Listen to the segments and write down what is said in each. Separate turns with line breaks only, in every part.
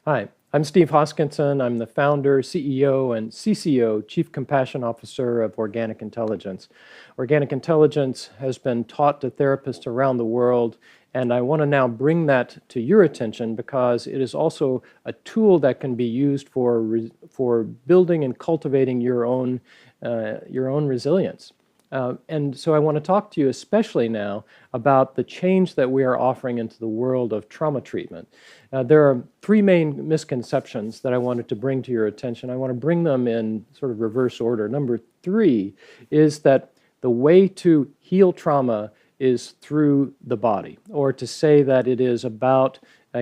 Hi, I'm Steve Hoskinson. I'm the founder, CEO, and CCO, Chief Compassion Officer of Organic Intelligence. Organic Intelligence has been taught to therapists around the world, and I want to now bring that to your attention because it is also a tool that can be used for building and cultivating your own resilience. And so I want to talk to you especially now about the change that we are offering into the world of trauma treatment. There are three main misconceptions that I wanted to bring to your attention. I want to bring them in sort of reverse order. Number three is that the way to heal trauma is through the body, or to say that it is about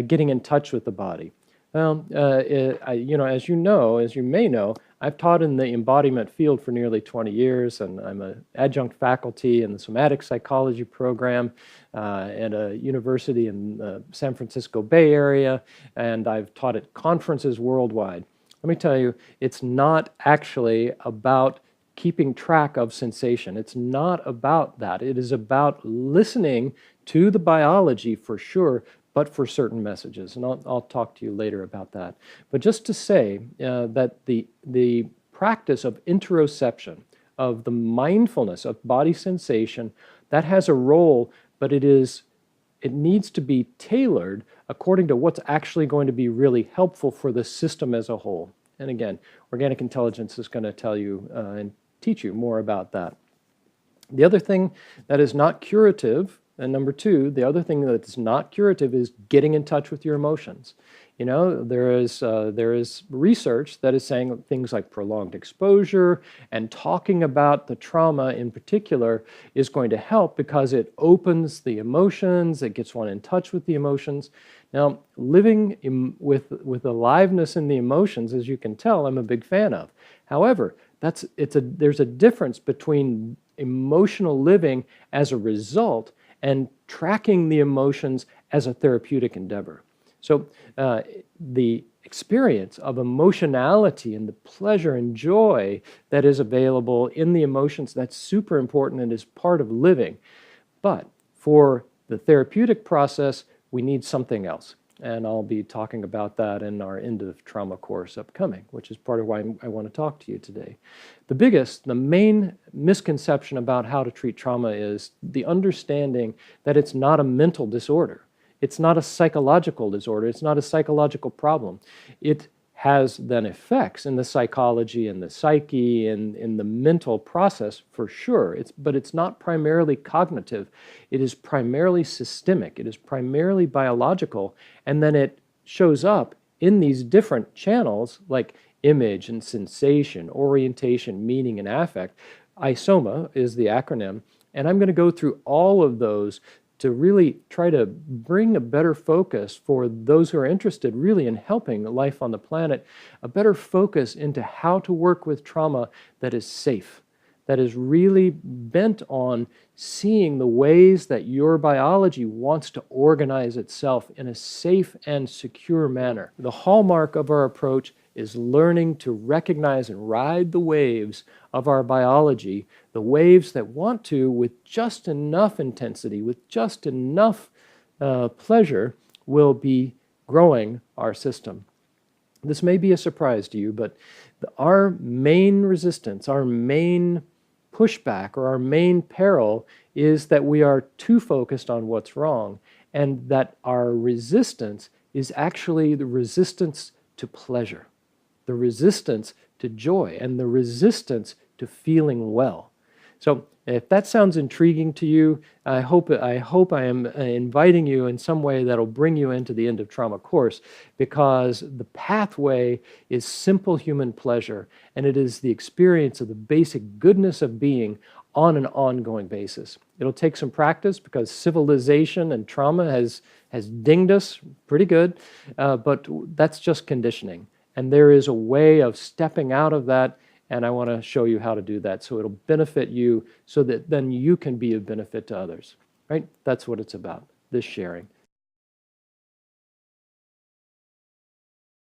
getting in touch with the body. Well, as you may know, I've taught in the embodiment field for nearly 20 years, and I'm an adjunct faculty in the somatic psychology program at a university in the San Francisco Bay Area, and I've taught at conferences worldwide. Let me tell you, it's not actually about keeping track of sensation. It's not about that. It is about listening to the biology for sure, but for certain messages, and I'll talk to you later about that. But just to say that the practice of interoception, of the mindfulness of body sensation, that has a role, but it needs to be tailored according to what's actually going to be really helpful for the system as a whole. And again, Organic Intelligence is going to tell you and teach you more about that. The other thing that is not curative, and number two, the other thing that is not curative is getting in touch with your emotions. You know, there is research that is saying things like prolonged exposure and talking about the trauma in particular is going to help because it opens the emotions, it gets one in touch with the emotions. Now, living with aliveness in the emotions, as you can tell, I'm a big fan of. However, there's a difference between emotional living as a result and tracking the emotions as a therapeutic endeavor. So the experience of emotionality and the pleasure and joy that is available in the emotions, that's super important and is part of living. But for the therapeutic process, we need something else. And I'll be talking about that in our End of Trauma course upcoming, which is part of why I want to talk to you today. The main misconception about how to treat trauma is the understanding that it's not a mental disorder. It's not a psychological disorder. It's not a psychological problem. It has then effects in the psychology and the psyche and in the mental process for sure. But it's not primarily cognitive. It is primarily systemic. It is primarily biological. And then it shows up in these different channels like image and sensation, orientation, meaning, and affect. ISOMA is the acronym. And I'm going to go through all of those to really try to bring a better focus for those who are interested really in helping life on the planet, a better focus into how to work with trauma that is safe, that is really bent on seeing the ways that your biology wants to organize itself in a safe and secure manner. The hallmark of our approach is learning to recognize and ride the waves of our biology, the waves that want to, with just enough intensity, with just enough pleasure, will be growing our system. This may be a surprise to you, but our main resistance, our main pushback, or our main peril is that we are too focused on what's wrong, and that our resistance is actually the resistance to pleasure, the resistance to joy, and the resistance to feeling well. So if that sounds intriguing to you, I hope I am inviting you in some way that'll bring you into the End of Trauma course, because the pathway is simple human pleasure, and it is the experience of the basic goodness of being on an ongoing basis. It'll take some practice because civilization and trauma has dinged us pretty good, but that's just conditioning. And there is a way of stepping out of that, and I want to show you how to do that so it'll benefit you so that then you can be of benefit to others, right? That's what it's about, this sharing.